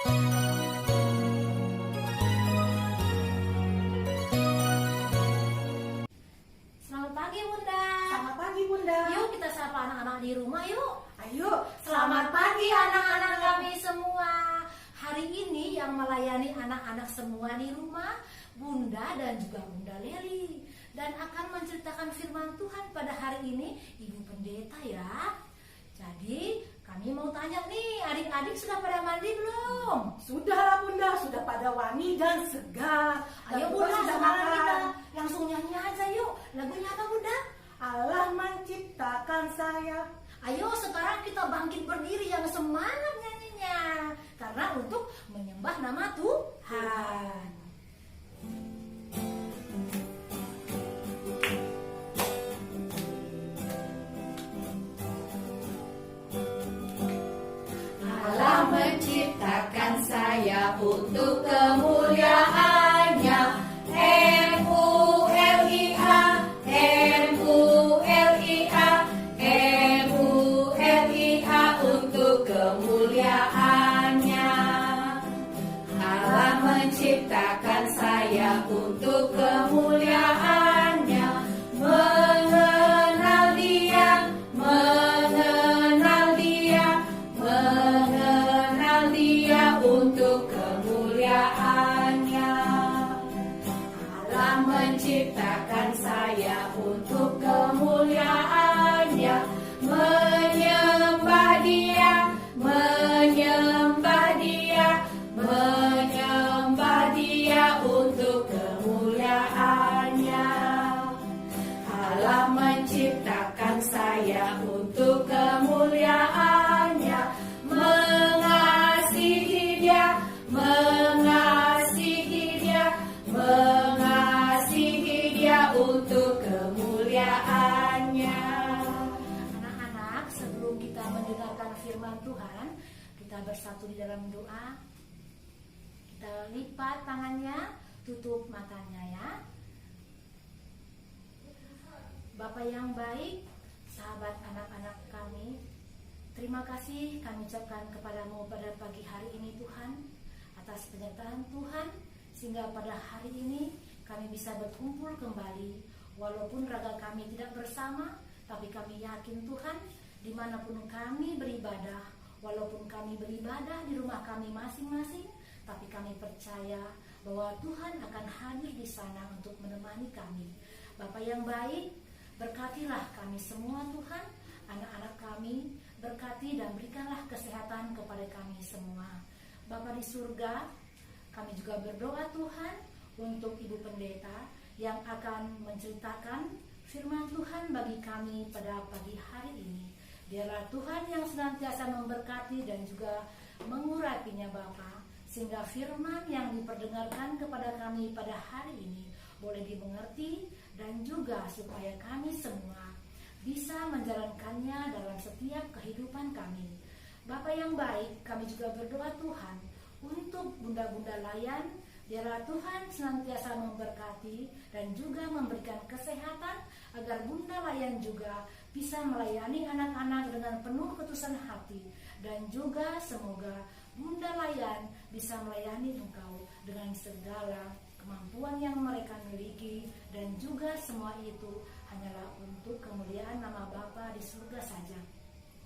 Selamat pagi Bunda. Selamat pagi Bunda. Yuk kita sapa anak-anak di rumah yuk. Ayo, Selamat pagi anak-anak kami semua. Hari ini yang melayani anak-anak semua di rumah Bunda dan juga Bunda Leli, dan akan menceritakan firman Tuhan pada hari ini Ibu Pendeta ya. Jadi kami mau tanya nih, adik-adik sudah pada mandi belum? Sudahlah Bunda, sudah pada wangi dan segar. Ayo Dan Bunda, sudah sekarang makan. kita langsung nyanyi aja yuk. Lagunya apa Bunda? Allah menciptakan saya. Ayo sekarang kita bangkit berdiri yang semangat nyanyinya, karena untuk menyembah nama Tuhan. Allah menciptakan saya untuk kemuliaan-Nya. M-U-L-I-A, M-U-L-I-A, M-U-L-I-A, untuk kemuliaan-Nya. Allah menciptakan saya untuk kemuliaan-Nya. Mengenal Dia, mengenal Dia, mengenal Dia untuk kemuliaan-Nya. Allah menciptakan saya untuk kemuliaan-Nya. Menyembah Dia, menyembah Dia, menyembah Dia untuk kemuliaan-Nya. Allah menciptakan saya untuk kemuliaan-Nya. Mengasihi Dia, mengasihi Dia, mengasihi Dia untuk kemuliaan-Nya. Anak-anak, sebelum kita mendengarkan firman Tuhan, kita bersatu di dalam doa. Kita lipat tangannya, tutup matanya ya. Bapak yang baik, sahabat anak-anak kami, terima kasih kami ucapkan kepadamu pada pagi hari ini Tuhan, atas penyertaan Tuhan, sehingga pada hari ini kami bisa berkumpul kembali. Walaupun raga kami tidak bersama, tapi kami yakin Tuhan, dimanapun kami beribadah, walaupun kami beribadah di rumah kami masing-masing, tapi kami percaya bahwa Tuhan akan hadir di sana untuk menemani kami. Bapak yang baik, berkatilah kami semua Tuhan, anak-anak kami, berkati dan berikanlah kesehatan kepada kami semua. Bapa di surga, kami juga berdoa Tuhan untuk Ibu Pendeta yang akan menceritakan firman Tuhan bagi kami pada pagi hari ini. Biarlah Tuhan yang senantiasa memberkati dan juga mengurapinya Bapa, sehingga firman yang diperdengarkan kepada kami pada hari ini boleh dimengerti, dan juga supaya kami semua bisa menjalankannya dalam setiap kehidupan kami. Bapa yang baik, kami juga berdoa Tuhan untuk bunda-bunda layan, biarlah Tuhan senantiasa memberkati dan juga memberikan kesehatan agar bunda layan juga bisa melayani anak-anak dengan penuh ketulusan hati, dan juga semoga bunda layan bisa melayani Engkau dengan segala kemampuan yang mereka miliki, dan juga semua itu hanyalah untuk kemuliaan nama Bapa di surga saja.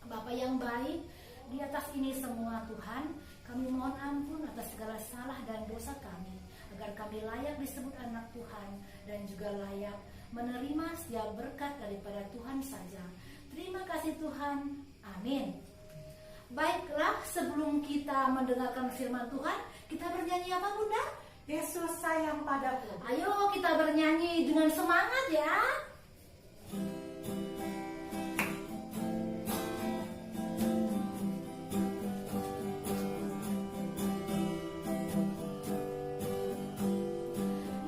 Bapa yang baik, di atas ini semua Tuhan, kami mohon ampun atas segala salah dan dosa kami, agar kami layak disebut anak Tuhan, dan juga layak menerima setiap berkat daripada Tuhan saja. Terima kasih Tuhan, amin. Baiklah, sebelum kita mendengarkan firman Tuhan, kita bernyanyi apa Bunda? Yesus sayang padaku. Ayo kita bernyanyi dengan semangat ya.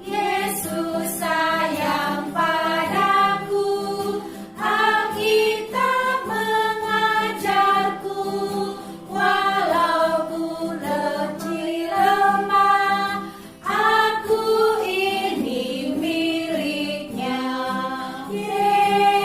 Yesus sayang padaku, Alkitab mengajarku, walau ku kecil lemah, aku ini miliknya. Yesus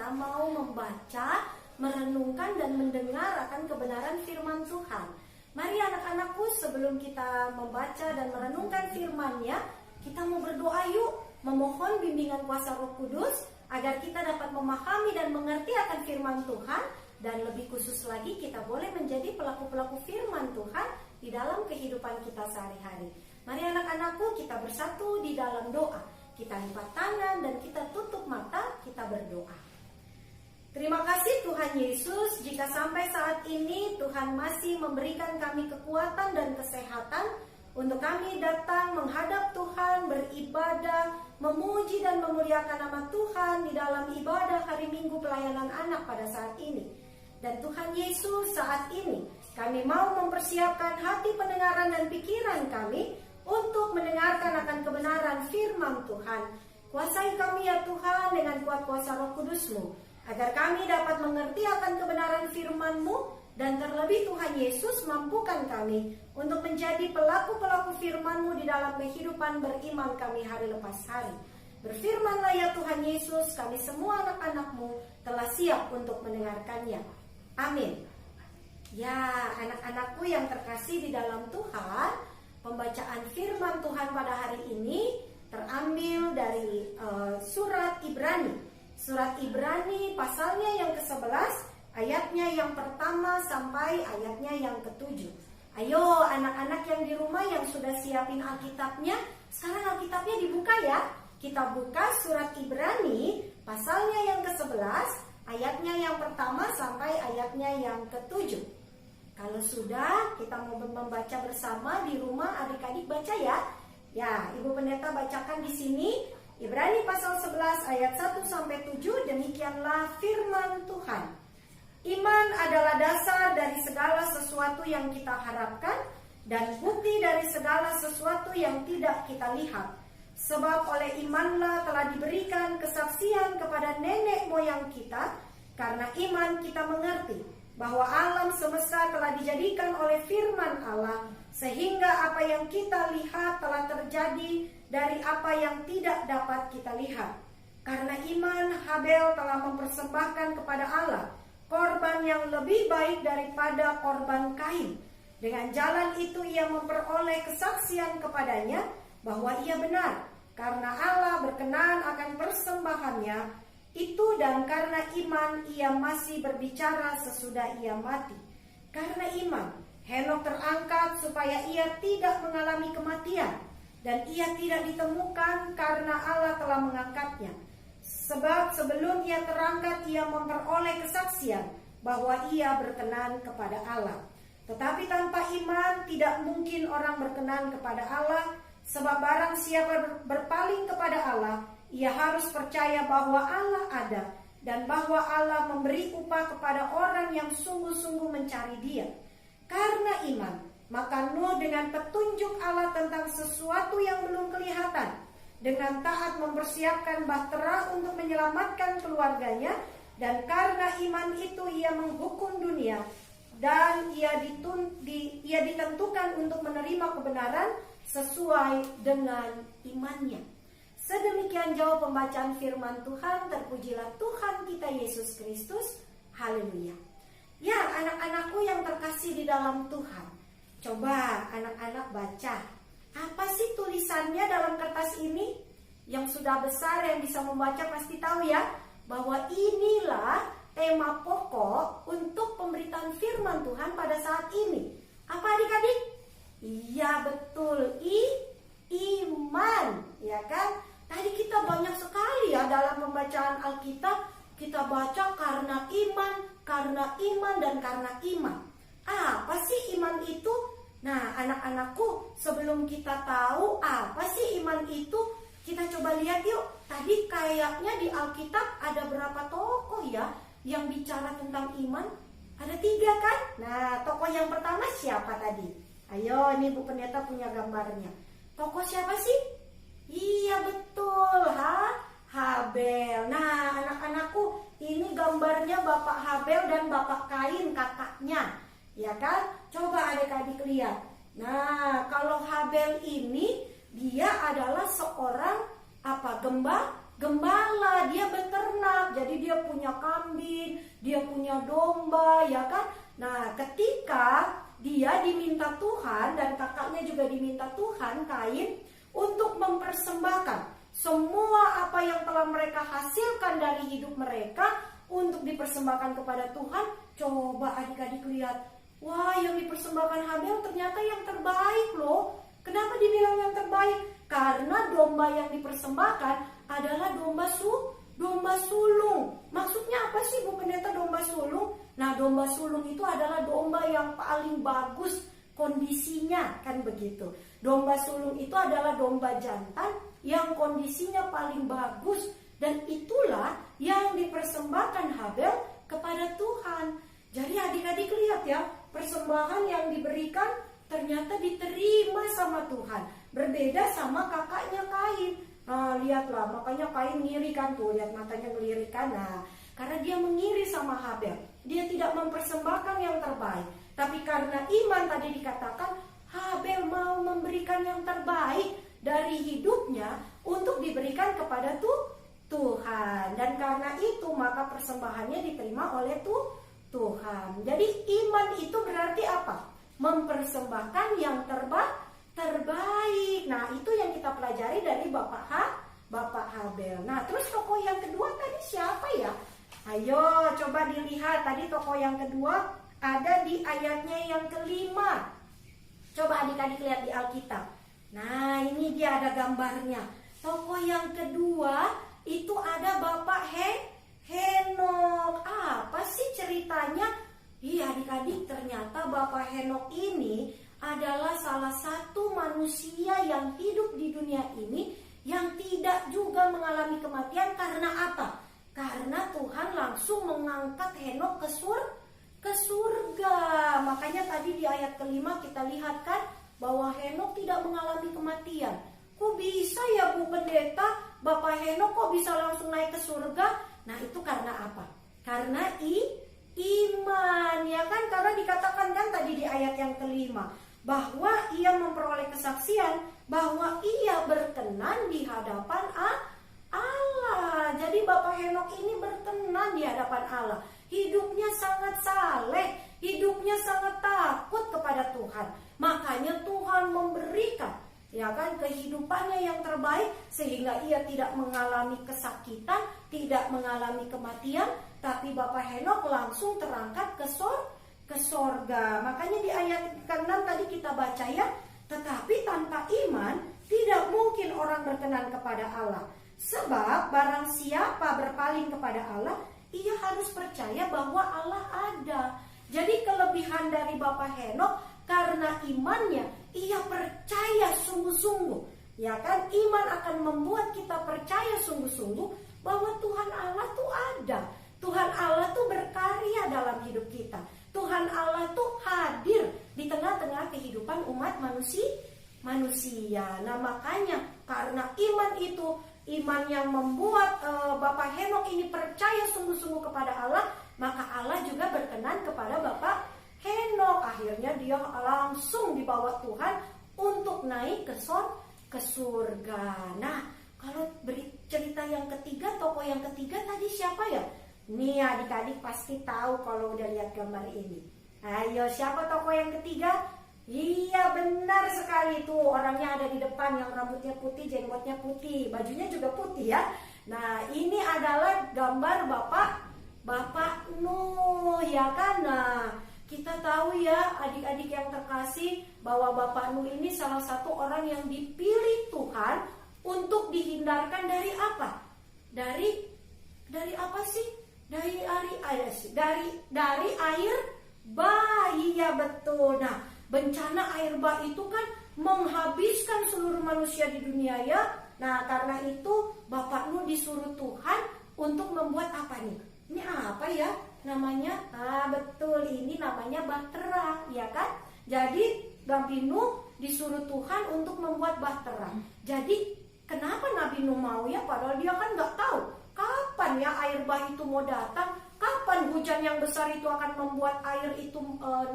kita mau membaca, merenungkan dan mendengar akan kebenaran firman Tuhan. Mari anak-anakku, sebelum kita membaca dan merenungkan firman-Nya, kita mau berdoa yuk, memohon bimbingan kuasa Roh Kudus agar kita dapat memahami dan mengerti akan firman Tuhan, dan lebih khusus lagi kita boleh menjadi pelaku-pelaku firman Tuhan di dalam kehidupan kita sehari-hari. Mari anak-anakku, kita bersatu di dalam doa. Kita lipat tangan dan kita tutup mata, kita berdoa. Terima kasih Tuhan Yesus, jika sampai saat ini Tuhan masih memberikan kami kekuatan dan kesehatan untuk kami datang menghadap Tuhan, beribadah, memuji dan memuliakan nama Tuhan di dalam ibadah hari Minggu pelayanan anak pada saat ini. Dan Tuhan Yesus, saat ini kami mau mempersiapkan hati pendengaran dan pikiran kami untuk mendengarkan akan kebenaran firman Tuhan. Kuasai kami ya Tuhan dengan kuat kuasa Roh Kudus-Mu, agar kami dapat mengerti akan kebenaran firman-Mu, dan terlebih Tuhan Yesus mampukan kami untuk menjadi pelaku-pelaku firman-Mu di dalam kehidupan beriman kami hari lepas hari. Berfirmanlah ya Tuhan Yesus, kami semua anak-anak-Mu telah siap untuk mendengarkannya. Amin. Ya, anak-anakku yang terkasih di dalam Tuhan, pembacaan firman Tuhan pada hari ini terambil dari surat Ibrani. Surat Ibrani pasalnya yang ke-11, ayatnya yang pertama sampai ayatnya yang ke-7. Ayo anak-anak yang di rumah yang sudah siapin Alkitabnya, sekarang Alkitabnya dibuka ya. Kita buka surat Ibrani pasalnya yang ke-11, ayatnya yang pertama sampai ayatnya yang ke-7. Kalau sudah, kita mau membaca bersama di rumah, adik-adik baca ya. Ya, Ibu Pendeta bacakan di sini. Ibrani pasal 11 ayat 1 sampai 7, demikianlah firman Tuhan. Iman adalah dasar dari segala sesuatu yang kita harapkan dan bukti dari segala sesuatu yang tidak kita lihat. Sebab oleh imanlah telah diberikan kesaksian kepada nenek moyang kita, karena iman kita mengerti bahwa alam semesta telah dijadikan oleh firman Allah, sehingga apa yang kita lihat telah terjadi dari apa yang tidak dapat kita lihat. Karena iman, Habel telah mempersembahkan kepada Allah korban yang lebih baik daripada korban Kain. Dengan jalan itu ia memperoleh kesaksian kepadanya bahwa ia benar, karena Allah berkenan akan persembahannya itu, dan karena iman ia masih berbicara sesudah ia mati. Karena iman, Henok terangkat supaya ia tidak mengalami kematian, dan ia tidak ditemukan karena Allah telah mengangkatnya. Sebab sebelum ia terangkat ia memperoleh kesaksian bahwa ia berkenan kepada Allah. Tetapi tanpa iman tidak mungkin orang berkenan kepada Allah, sebab barang siapa berpaling kepada Allah, ia harus percaya bahwa Allah ada, dan bahwa Allah memberi upah kepada orang yang sungguh-sungguh mencari Dia. Karena iman, maka Nuh dengan petunjuk Allah tentang sesuatu yang belum kelihatan, dengan taat mempersiapkan bahtera untuk menyelamatkan keluarganya, dan karena iman itu ia menghukum dunia, dan ia ditentukan untuk menerima kebenaran sesuai dengan imannya. Sedemikian jauh pembacaan firman Tuhan. Terpujilah Tuhan kita Yesus Kristus. Haleluya. Ya, anak-anakku yang terkasih di dalam Tuhan, coba anak-anak baca. Apa sih tulisannya dalam kertas ini? Yang sudah besar yang bisa membaca pasti tahu ya, bahwa inilah tema pokok untuk pemberitaan firman Tuhan pada saat ini. Apa adik-adik? Iya betul, iman, ya kan? Tadi kita banyak sekali ya dalam pembacaan Alkitab, kita baca karena iman, dan karena iman. Apa sih iman itu? Nah, anak-anakku, sebelum kita tahu apa sih iman itu, kita coba lihat yuk. Tadi kayaknya di Alkitab ada berapa tokoh ya yang bicara tentang iman? Ada 3 kan? Nah, tokoh yang pertama siapa tadi? Ayo, ini Bu Pendeta punya gambarnya. Tokoh siapa sih? Iya betul, Habel. Nah, anak-anakku, ini gambarnya Bapak Habel dan Bapak Kain, kakaknya. Ya kan? Coba adik-adik lihat. Nah, kalau Habel ini dia adalah seorang gembala, dia beternak, jadi dia punya kambing, dia punya domba, ya kan? Nah, ketika dia diminta Tuhan dan kakaknya juga diminta Tuhan, Kain, untuk mempersembahkan semua apa yang telah mereka hasilkan dari hidup mereka untuk dipersembahkan kepada Tuhan. Coba adik-adik lihat, wah, yang dipersembahkan Habel ternyata yang terbaik loh. Kenapa dibilang yang terbaik? Karena domba yang dipersembahkan adalah domba sulung. Maksudnya apa sih Bu Pendeta domba sulung? Nah, domba sulung itu adalah domba yang paling bagus kondisinya, kan begitu. Domba sulung itu adalah domba jantan yang kondisinya paling bagus, dan itulah yang dipersembahkan Habel kepada Tuhan. Jadi adik-adik lihat ya, persembahan yang diberikan ternyata diterima sama Tuhan. Berbeda sama kakaknya Kain. Nah, lihatlah, makanya Kain ngiri kan tuh, lihat matanya ngelirik kan. Nah, karena dia mengiri sama Habel, dia tidak mempersembahkan yang terbaik. Tapi karena iman tadi dikatakan, Habel mau memberikan yang terbaik dari hidupnya untuk diberikan kepada Tuhan. Dan karena itu maka persembahannya diterima oleh Tuhan. Jadi iman itu berarti apa? Mempersembahkan yang terbaik. Nah, itu yang kita pelajari dari Bapak Habel. Nah, terus tokoh yang kedua tadi siapa ya? Ayo coba dilihat, tadi tokoh yang kedua ada di ayatnya yang kelima. Coba adik-adik lihat di Alkitab. Nah, ini dia ada gambarnya. Tokoh yang kedua itu ada Bapak Henok. Apa sih ceritanya? Iya adik-adik, ternyata Bapak Henok ini adalah salah satu manusia yang hidup di dunia ini yang tidak juga mengalami kematian. Karena apa? Karena Tuhan langsung mengangkat Henok ke surga. Makanya tadi di ayat kelima kita lihat kan bahwa Henok tidak mengalami kematian. Kok bisa ya Bu Pendeta, Bapak Henok kok bisa langsung naik ke surga? Nah, itu karena apa? Karena iman, ya kan? Karena dikatakan kan tadi di ayat yang kelima bahwa ia memperoleh kesaksian bahwa ia berkenan di hadapan Allah. Jadi Bapak Henok ini berkenan di hadapan Allah. Hidupnya sangat saleh, hidupnya sangat takut kepada Tuhan. Makanya Tuhan memberikan, ya kan, kehidupannya yang terbaik sehingga ia tidak mengalami kesakitan, tidak mengalami kematian, tapi Bapak Henok langsung terangkat ke sorga. Makanya di ayat ke-6 tadi kita baca ya, tetapi tanpa iman tidak mungkin orang berkenan kepada Allah. Sebab barang siapa berpaling kepada Allah, ia harus percaya bahwa Allah ada. Jadi kelebihan dari Bapak Henok karena imannya, ia percaya sungguh-sungguh. Ya kan, iman akan membuat kita percaya sungguh-sungguh bahwa Tuhan Allah tuh ada. Tuhan Allah tuh berkarya dalam hidup kita. Tuhan Allah tuh hadir di tengah-tengah kehidupan umat manusia. Nah, makanya karena iman itu, iman yang membuat Bapak Henok ini percaya sungguh-sungguh kepada Allah, maka Allah juga berkenan kepada Bapak Henok. Akhirnya dia langsung dibawa Tuhan untuk naik ke surga. Nah, kalau cerita yang ketiga, tokoh yang ketiga tadi siapa ya? Nih adik-adik pasti tahu kalau udah lihat gambar ini. Ayo, siapa tokoh yang ketiga? Iya, benar sekali tuh, orangnya ada di depan yang rambutnya putih, jenggotnya putih, bajunya juga putih ya. Nah, ini adalah gambar Bapak Nuh, ya kan? Nah, kita tahu ya adik-adik yang terkasih bahwa Bapak Nuh ini salah satu orang yang dipilih Tuhan untuk dihindarkan dari apa? Dari apa sih? Dari air bah. Iya betul. Nah, bencana air bah itu kan menghabiskan seluruh manusia di dunia ya. Nah, karena itu Bapak Nuh disuruh Tuhan untuk membuat apa nih? Ini apa ya namanya? Betul, ini namanya bahtera, ya kan? Jadi Nabi Nuh disuruh Tuhan untuk membuat bahtera. Jadi kenapa Nabi Nuh mau ya? Padahal dia kan nggak tahu kapan ya air bah itu mau datang, kapan hujan yang besar itu akan membuat air itu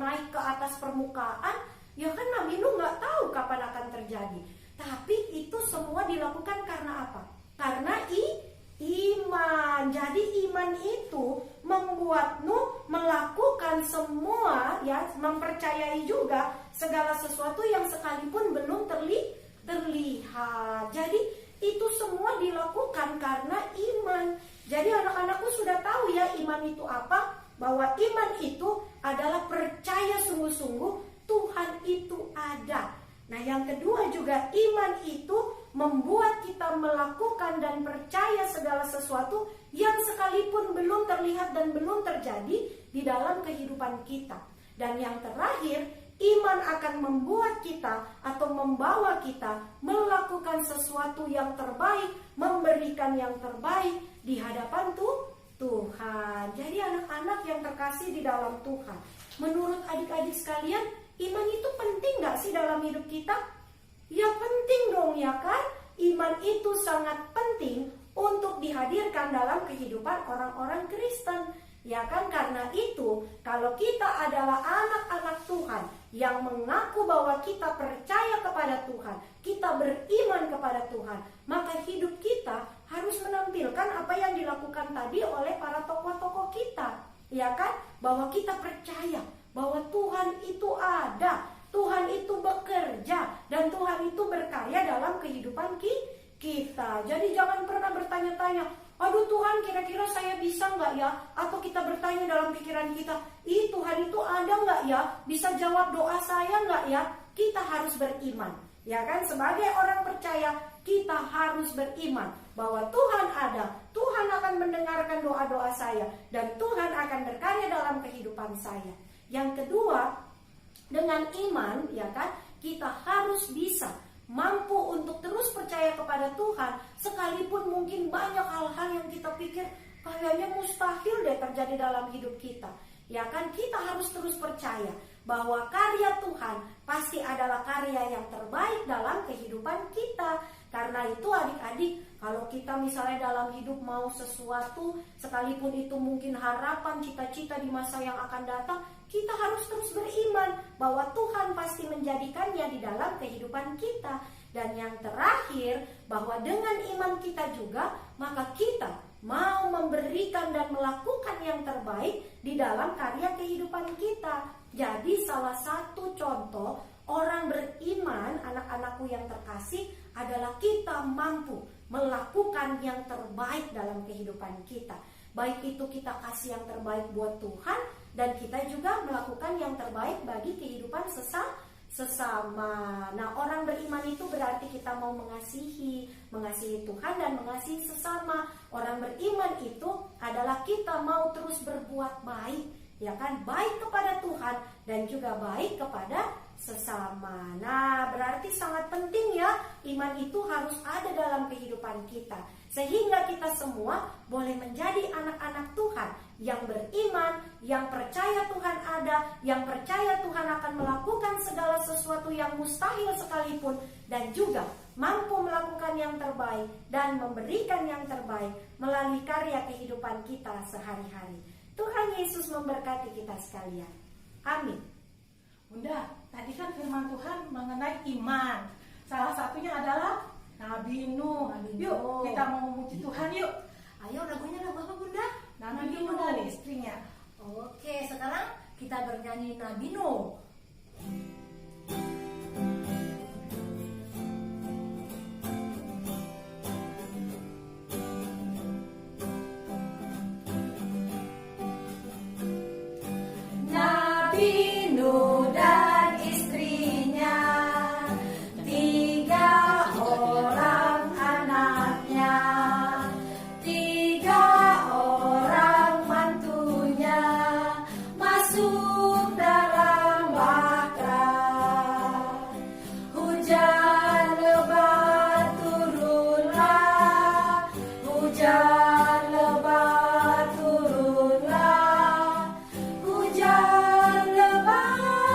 naik ke atas permukaan. Ya kan Nabi Nuh nggak tahu kapan akan terjadi. Tapi itu semua dilakukan karena apa? Karena Iman. Jadi iman itu membuatmu melakukan semua, ya, mempercayai juga segala sesuatu yang sekalipun belum terlihat. Jadi itu semua dilakukan karena iman. Jadi anak-anakku sudah tahu ya iman itu apa? Bahwa iman itu adalah percaya sungguh-sungguh Tuhan itu ada. Nah, yang kedua juga iman itu membuat kita melakukan dan percaya segala sesuatu yang sekalipun belum terlihat dan belum terjadi di dalam kehidupan kita. Dan yang terakhir, iman akan membuat kita atau membawa kita melakukan sesuatu yang terbaik, memberikan yang terbaik di hadapan Tuhan. Jadi anak-anak yang terkasih di dalam Tuhan, menurut adik-adik sekalian, iman itu penting gak sih dalam hidup kita? Ya penting dong ya kan? Iman itu sangat penting untuk dihadirkan dalam kehidupan orang-orang Kristen. Ya kan, karena itu kalau kita adalah anak-anak Tuhan yang mengaku bahwa kita percaya kepada Tuhan, kita beriman kepada Tuhan, maka hidup kita harus menampilkan apa yang dilakukan tadi oleh para tokoh-tokoh kita. Ya kan, bahwa kita percaya bahwa Tuhan itu ada, Tuhan itu bekerja, dan Tuhan itu berkarya dalam kehidupan kita. Jadi jangan pernah bertanya-tanya, aduh Tuhan, kira-kira saya bisa nggak ya? Atau kita bertanya dalam pikiran kita, ih Tuhan itu ada nggak ya? Bisa jawab doa saya nggak ya? Kita harus beriman, ya kan? Sebagai orang percaya, kita harus beriman bahwa Tuhan ada, Tuhan akan mendengarkan doa-doa saya, dan Tuhan akan berkarya dalam kehidupan saya. Yang kedua, dengan iman, ya kan, kita harus bisa mampu untuk terus percaya kepada Tuhan, sekalipun mungkin banyak hal-hal yang kita pikir kayaknya mustahil deh terjadi dalam hidup kita. Ya kan, kita harus terus percaya bahwa karya Tuhan pasti adalah karya yang terbaik dalam kehidupan kita. Karena itu adik-adik, kalau kita misalnya dalam hidup mau sesuatu, sekalipun itu mungkin harapan, cita-cita di masa yang akan datang, kita harus terus beriman bahwa Tuhan pasti menjadikannya di dalam kehidupan kita. Dan yang terakhir, bahwa dengan iman kita juga, maka kita mau memberikan dan melakukan yang terbaik di dalam karya kehidupan kita. Jadi salah satu contoh orang beriman, anak-anakku yang terkasih, adalah kita mampu melakukan yang terbaik dalam kehidupan kita. Baik itu kita kasih yang terbaik buat Tuhan, dan kita juga melakukan yang terbaik bagi kehidupan sesama. Nah, orang beriman itu berarti kita mau mengasihi Tuhan dan mengasihi sesama. Orang beriman itu adalah kita mau terus berbuat baik, ya kan? Baik kepada Tuhan dan juga baik kepada sesama. Nah, berarti sangat penting ya, iman itu harus ada dalam kehidupan kita, sehingga kita semua boleh menjadi anak-anak Tuhan yang beriman, yang percaya Tuhan ada, yang percaya Tuhan akan melakukan segala sesuatu yang mustahil sekalipun, dan juga mampu melakukan yang terbaik dan memberikan yang terbaik melalui karya kehidupan kita sehari-hari. Tuhan Yesus memberkati kita sekalian. Amin. Bunda, tadi kan firman Tuhan mengenai iman. Salah satunya adalah Nabi Nuh. Yuk, kita mau memuji Tuhan yuk. Ayo, lagunya lagu apa Bunda? Nabi Nuh dan istrinya. Oke, sekarang kita bernyanyi Nabi Nuh. Nabi Nuh dan istrinya, 3 orang anaknya, 3 orang mantunya, masuk dalam bahtera. Hujan lebat turunlah, hujan lebat turunlah, hujan lebat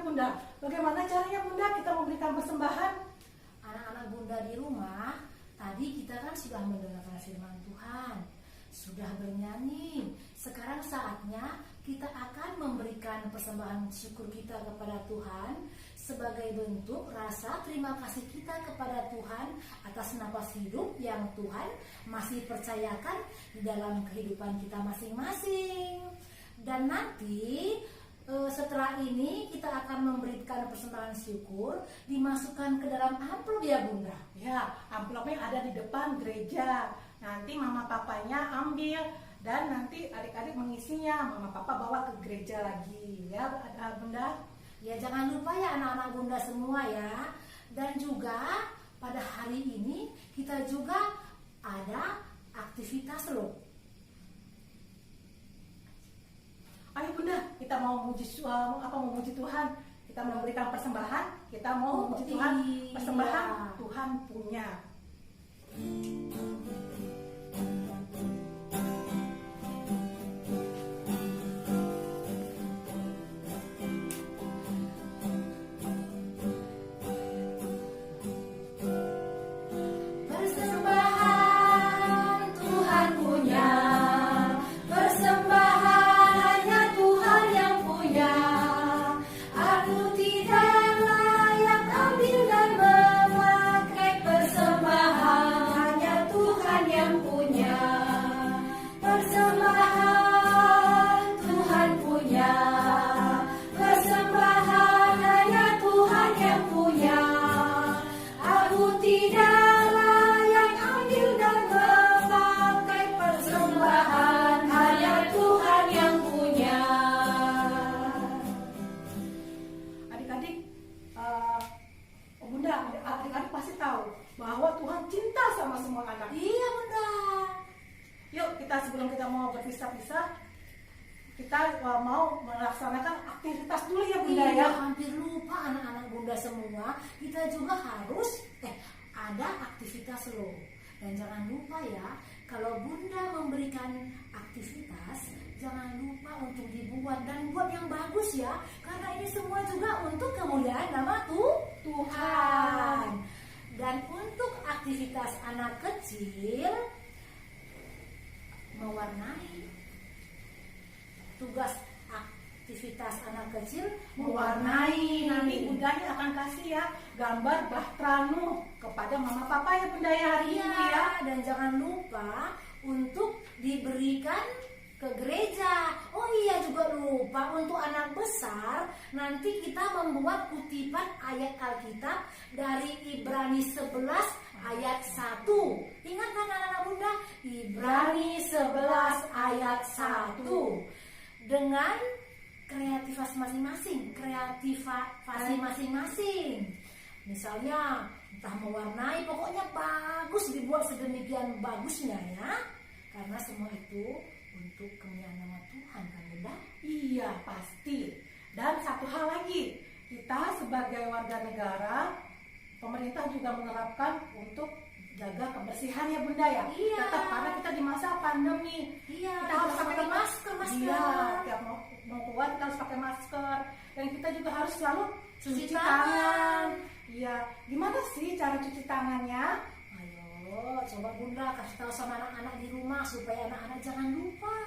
Bunda. Bagaimana caranya Bunda kita memberikan persembahan? Anak-anak Bunda di rumah, tadi kita kan sudah mendengarkan firman Tuhan, sudah bernyanyi. Sekarang saatnya kita akan memberikan persembahan syukur kita kepada Tuhan sebagai bentuk rasa terima kasih kita kepada Tuhan atas napas hidup yang Tuhan masih percayakan di dalam kehidupan kita masing-masing. Dan nanti setelah ini kita akan memberikan persembahan syukur, dimasukkan ke dalam amplop ya Bunda. Ya, amplopnya ada di depan gereja. Nanti mama papanya ambil dan nanti adik-adik mengisinya. Mama papa bawa ke gereja lagi ya Bunda. Ya jangan lupa ya anak-anak Bunda semua ya. Dan juga pada hari ini kita juga ada aktivitas loh. Ayo Bunda, kita mau memuji Tuhan. Kita memberikan persembahan, kita mau memuji Tuhan. Persembahan Tuhan punya. Persembahan Tuhan punya, persembahan hanya Tuhan yang punya. Aku tidak layak ambil dan memakai persembahan, hanya Tuhan yang punya. Persembahan Tuhan punya, persembahan hanya Tuhan yang punya. Aku tidak layak ambil dan memakai persembahan, hanya Tuhan yang punya. Adik-adik, Bunda, adik-adik pasti tahu bahwa Tuhan cinta sama semua anak. Iya Bunda. Yuk kita sebelum kita mau berpisah-pisah, kita mau melaksanakan aktivitas dulu ya Bunda Iya, ya. hampir lupa anak-anak Bunda semua. Kita juga harus ada aktivitas loh. Dan jangan lupa ya, kalau Bunda memberikan aktivitas, jangan lupa untuk dibuat dan buat yang bagus ya. Karena ini semua juga untuk kemuliaan nama Tuhan. Dan untuk aktivitas anak kecil, mewarnai. Tugas aktivitas anak kecil Mewarnai. Nanti Bundanya akan kasih ya gambar Bahtera Nuh kepada mama papa ya Bunda ya hari ini ya. Dan jangan lupa untuk diberikan ke gereja. Oh iya juga lupa untuk anak besar, nanti kita membuat kutipan ayat Alkitab dari Ibrani 11 ayat 1. Ingat kan anak-anak Bunda? Ibrani 11 ayat 1. Dengan kreativitas masing-masing. Misalnya entah mewarnai, pokoknya bagus, dibuat sedemikian bagusnya ya. Karena semua itu untuk kemuliaan nama Tuhan kan Bunda? Iya pasti. Dan satu hal lagi, kita sebagai warga negara, pemerintah juga menerapkan untuk jaga kebersihan ya Bunda ya. Iya. Tetap karena kita di masa pandemi. Iya, Kita harus pakai masker. Iya, tiap mau keluar kita harus pakai masker. Dan kita juga harus selalu Cuci cuci tangan. tangan. Iya, gimana sih cara cuci tangannya? Ayo, coba Bunda kasih tahu sama anak-anak di rumah supaya anak-anak jangan lupa.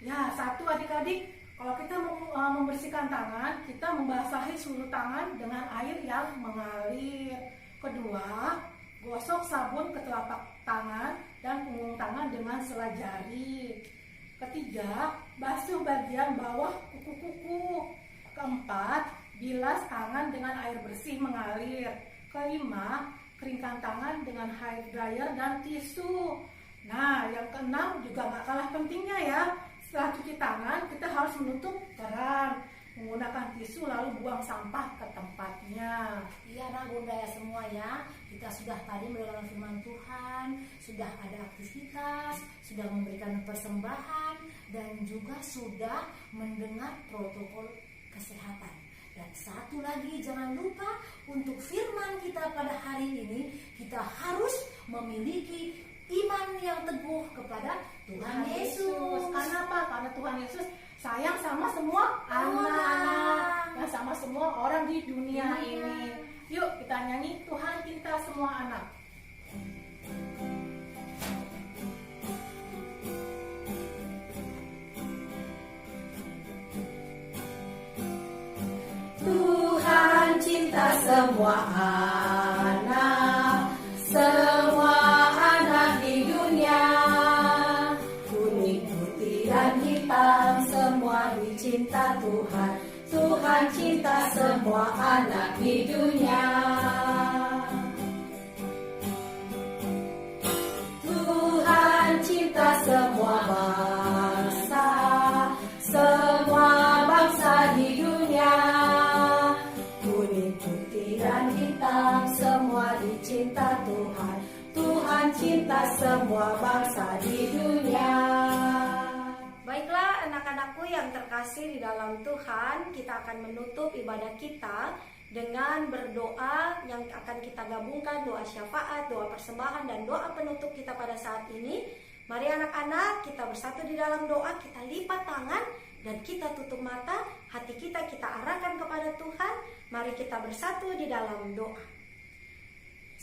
Ya, satu adik-adik, kalau kita mau membersihkan tangan, kita membasahi seluruh tangan dengan air yang mengalir. Kedua, gosok sabun ke telapak tangan dan punggung tangan dengan sela jari. Ketiga, basuh bagian bawah kuku-kuku. Keempat, bilas tangan dengan air bersih mengalir. Kelima, keringkan tangan dengan hair dryer dan tisu. Nah, yang keenam juga gak kalah pentingnya ya. Setelah cuci tangan, kita harus menutup keran, menggunakan tisu lalu buang sampah ke tempatnya. Iya anak Bunda ya semua ya. Kita sudah tadi mendengarkan firman Tuhan, sudah ada aktivitas, sudah memberikan persembahan, dan juga sudah mendengar protokol kesehatan. Dan satu lagi jangan lupa untuk firman kita pada hari ini, kita harus memiliki iman yang teguh kepada Tuhan Yesus. Karena apa? Karena Tuhan Yesus sayang sama semua anak-anak. yang sama semua orang di dunia ini. Yuk kita nyanyi Tuhan cinta semua anak. Tuhan cinta semua anak, semua anak di dunia. Kuning, putih, dan hitam, semua dicinta Tuhan. Tuhan cinta semua anak di dunia. Tuhan cinta semua bangsa, semua bangsa di dunia. Kuning, putih, dan hitam, semua dicinta Tuhan. Tuhan cinta semua bangsa di dunia. Baiklah anak-anakku yang terkasih di dalam Tuhan, kita akan menutup ibadah kita dengan berdoa yang akan kita gabungkan, doa syafaat, doa persembahan, dan doa penutup kita pada saat ini. Mari anak-anak kita bersatu di dalam doa, kita lipat tangan dan kita tutup mata, hati kita arahkan kepada Tuhan. Mari kita bersatu di dalam doa.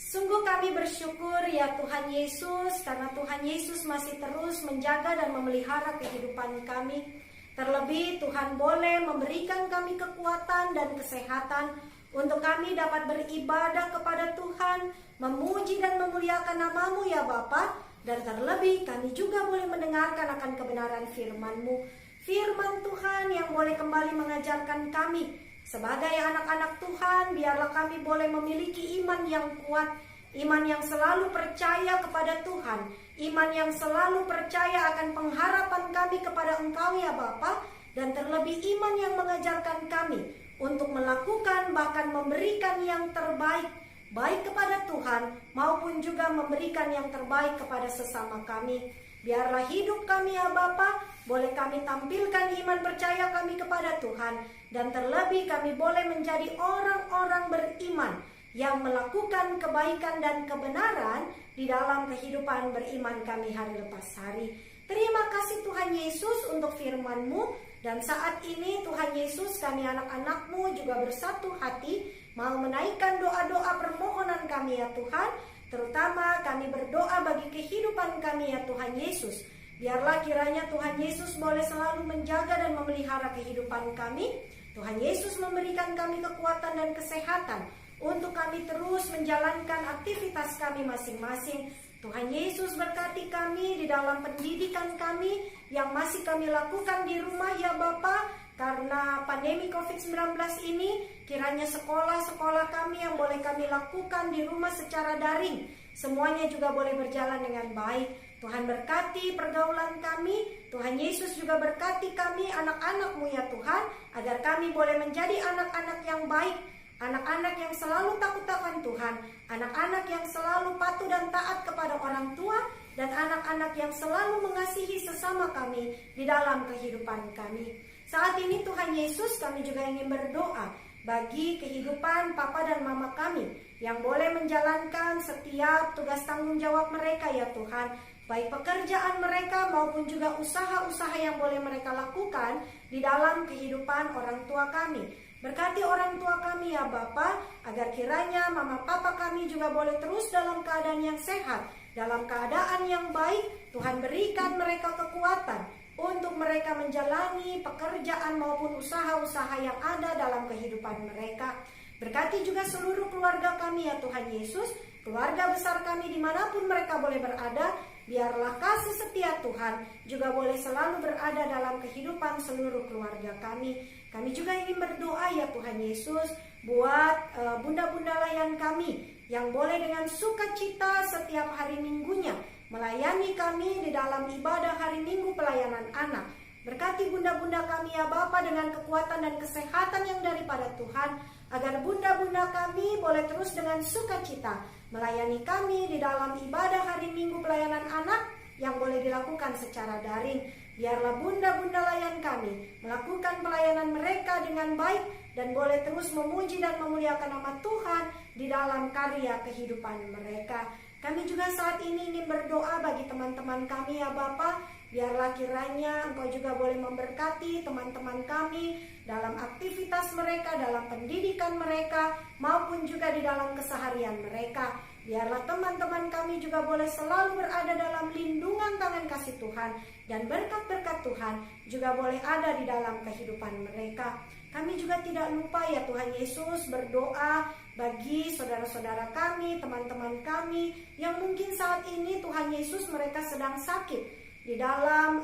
Sungguh kami bersyukur ya Tuhan Yesus, karena Tuhan Yesus masih terus menjaga dan memelihara kehidupan kami. Terlebih Tuhan boleh memberikan kami kekuatan dan kesehatan untuk kami dapat beribadah kepada Tuhan, memuji dan memuliakan nama-Mu ya Bapa. Dan terlebih kami juga boleh mendengarkan akan kebenaran firman-Mu. Firman Tuhan yang boleh kembali mengajarkan kami. Sebagai anak-anak Tuhan, biarlah kami boleh memiliki iman yang kuat, iman yang selalu percaya kepada Tuhan, iman yang selalu percaya akan pengharapan kami kepada Engkau ya Bapa, dan terlebih iman yang mengajarkan kami untuk melakukan bahkan memberikan yang terbaik, baik kepada Tuhan maupun juga memberikan yang terbaik kepada sesama kami. Biarlah hidup kami ya Bapa, boleh kami tampilkan iman percaya kami kepada Tuhan, dan terlebih kami boleh menjadi orang-orang beriman yang melakukan kebaikan dan kebenaran di dalam kehidupan beriman kami hari lepas hari. Terima kasih Tuhan Yesus untuk firman-Mu, dan saat ini Tuhan Yesus kami anak-anak-Mu juga bersatu hati mau menaikkan doa-doa permohonan kami ya Tuhan. Terutama kami berdoa bagi kehidupan kami ya Tuhan Yesus. Biarlah kiranya Tuhan Yesus boleh selalu menjaga dan memelihara kehidupan kami. Tuhan Yesus memberikan kami kekuatan dan kesehatan untuk kami terus menjalankan aktivitas kami masing-masing. Tuhan Yesus berkati kami di dalam pendidikan kami yang masih kami lakukan di rumah ya Bapa. Karena pandemi COVID-19 ini, kiranya sekolah-sekolah kami yang boleh kami lakukan di rumah secara daring, semuanya juga boleh berjalan dengan baik. Tuhan berkati pergaulan kami, Tuhan Yesus juga berkati kami anak-anak-Mu ya Tuhan, agar kami boleh menjadi anak-anak yang baik, anak-anak yang selalu takut akan Tuhan, anak-anak yang selalu patuh dan taat kepada orang tua, dan anak-anak yang selalu mengasihi sesama kami di dalam kehidupan kami. Saat ini Tuhan Yesus kami juga ingin berdoa bagi kehidupan Papa dan Mama kami yang boleh menjalankan setiap tugas tanggung jawab mereka ya Tuhan, baik pekerjaan mereka maupun juga usaha-usaha yang boleh mereka lakukan di dalam kehidupan orang tua kami. Berkati orang tua kami ya Bapa, agar kiranya Mama Papa kami juga boleh terus dalam keadaan yang sehat, dalam keadaan yang baik. Tuhan berikan mereka kekuatan untuk mereka menjalani pekerjaan maupun usaha-usaha yang ada dalam kehidupan mereka. Berkati juga seluruh keluarga kami ya Tuhan Yesus, keluarga besar kami dimanapun mereka boleh berada. Biarlah kasih setia Tuhan juga boleh selalu berada dalam kehidupan seluruh keluarga kami. Kami juga ingin berdoa ya Tuhan Yesus buat bunda-bunda layan kami yang boleh dengan sukacita setiap hari minggunya melayani kami di dalam ibadah hari Minggu pelayanan anak. Berkati bunda-bunda kami ya Bapa dengan kekuatan dan kesehatan yang daripada Tuhan, agar bunda-bunda kami boleh terus dengan sukacita melayani kami di dalam ibadah hari Minggu pelayanan anak yang boleh dilakukan secara daring. Biarlah bunda-bunda layan kami melakukan pelayanan mereka dengan baik dan boleh terus memuji dan memuliakan nama Tuhan di dalam karya kehidupan mereka. Kami juga saat ini ingin berdoa bagi teman-teman kami ya Bapa Biarlah kiranya Engkau juga boleh memberkati teman-teman kami dalam aktivitas mereka, dalam pendidikan mereka, maupun juga di dalam keseharian mereka. Biarlah teman-teman kami juga boleh selalu berada dalam lindungan tangan kasih Tuhan, dan berkat-berkat Tuhan juga boleh ada di dalam kehidupan mereka. Kami juga tidak lupa ya Tuhan Yesus berdoa bagi saudara-saudara kami, teman-teman kami yang mungkin saat ini Tuhan Yesus mereka sedang sakit di dalam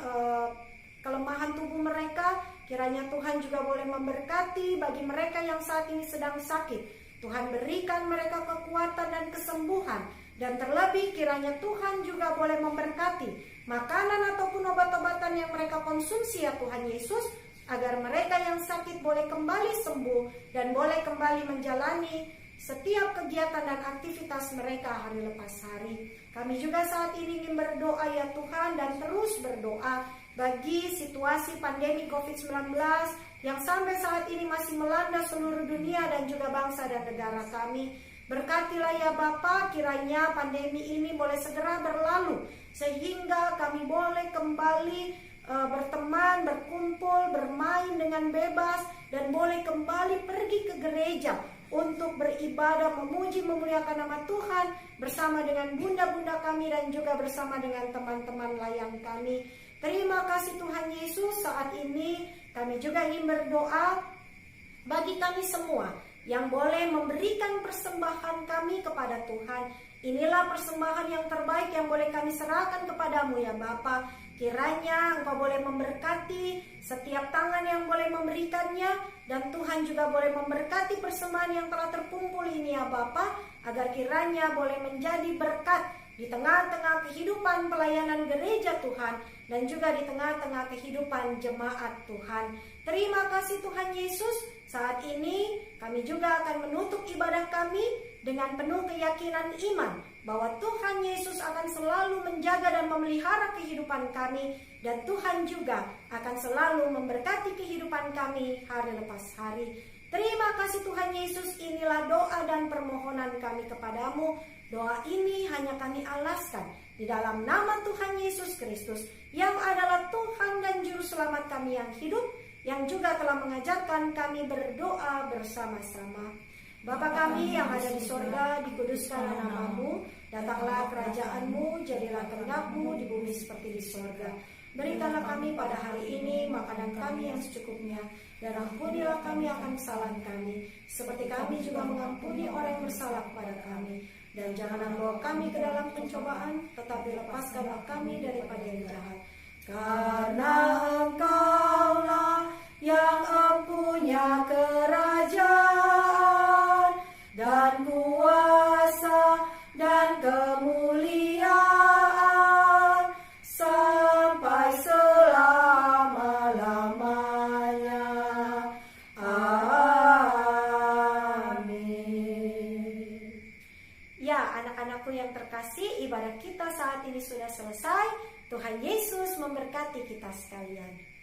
kelemahan tubuh mereka. Kiranya Tuhan juga boleh memberkati bagi mereka yang saat ini sedang sakit. Tuhan berikan mereka kekuatan dan kesembuhan. Dan terlebih kiranya Tuhan juga boleh memberkati makanan ataupun obat-obatan yang mereka konsumsi ya Tuhan Yesus, agar mereka yang sakit boleh kembali sembuh dan boleh kembali menjalani setiap kegiatan dan aktivitas mereka hari lepas hari. Kami juga saat ini ingin berdoa ya Tuhan, dan terus berdoa bagi situasi pandemi COVID-19 yang sampai saat ini masih melanda seluruh dunia dan juga bangsa dan negara kami. Berkatilah ya Bapa, kiranya pandemi ini boleh segera berlalu, sehingga kami boleh kembali berteman, berkumpul, bermain dengan bebas, dan boleh kembali pergi ke gereja untuk beribadah, memuji, memuliakan nama Tuhan bersama dengan bunda-bunda kami dan juga bersama dengan teman-teman layang kami. Terima kasih Tuhan Yesus. Saat ini kami juga ingin berdoa bagi kami semua yang boleh memberikan persembahan kami kepada Tuhan. Inilah persembahan yang terbaik yang boleh kami serahkan kepadamu ya Bapa. Kiranya Engkau boleh memberkati setiap tangan yang boleh memberikannya, dan Tuhan juga boleh memberkati persembahan yang telah terkumpul ini ya Bapa, agar kiranya boleh menjadi berkat di tengah-tengah kehidupan pelayanan gereja Tuhan, dan juga di tengah-tengah kehidupan jemaat Tuhan. Terima kasih Tuhan Yesus. Saat ini kami juga akan menutup ibadah kami dengan penuh keyakinan iman bahwa Tuhan Yesus akan selalu menjaga dan memelihara kehidupan kami, dan Tuhan juga akan selalu memberkati kehidupan kami hari lepas hari. Terima kasih Tuhan Yesus. Inilah doa dan permohonan kami kepadamu. Doa ini hanya kami alaskan di dalam nama Tuhan Yesus Kristus, yang adalah Tuhan dan Juru Selamat kami yang hidup, yang juga telah mengajarkan kami berdoa bersama-sama. Bapa kami yang ada di sorga, dikuduskanlah namamu, datanglah kerajaanmu, jadilah kehendak-mu di bumi seperti di sorga. Berikanlah kami pada hari ini makanan kami yang secukupnya, dan ampunilah kami akan kesalahan kami, seperti kami juga mengampuni orang yang bersalah kepada kami. Dan janganlah bawa kami ke dalam pencobaan, tetapi lepaskanlah kami daripada yang jahat. Karena Engkaulah yang empunya kerajaan dan kuasa dan kemuliaan sampai selama-lamanya. Amin. Ya, anak-anakku yang terkasih, ibadah kita saat ini sudah selesai. Tuhan Yesus memberkati kita sekalian.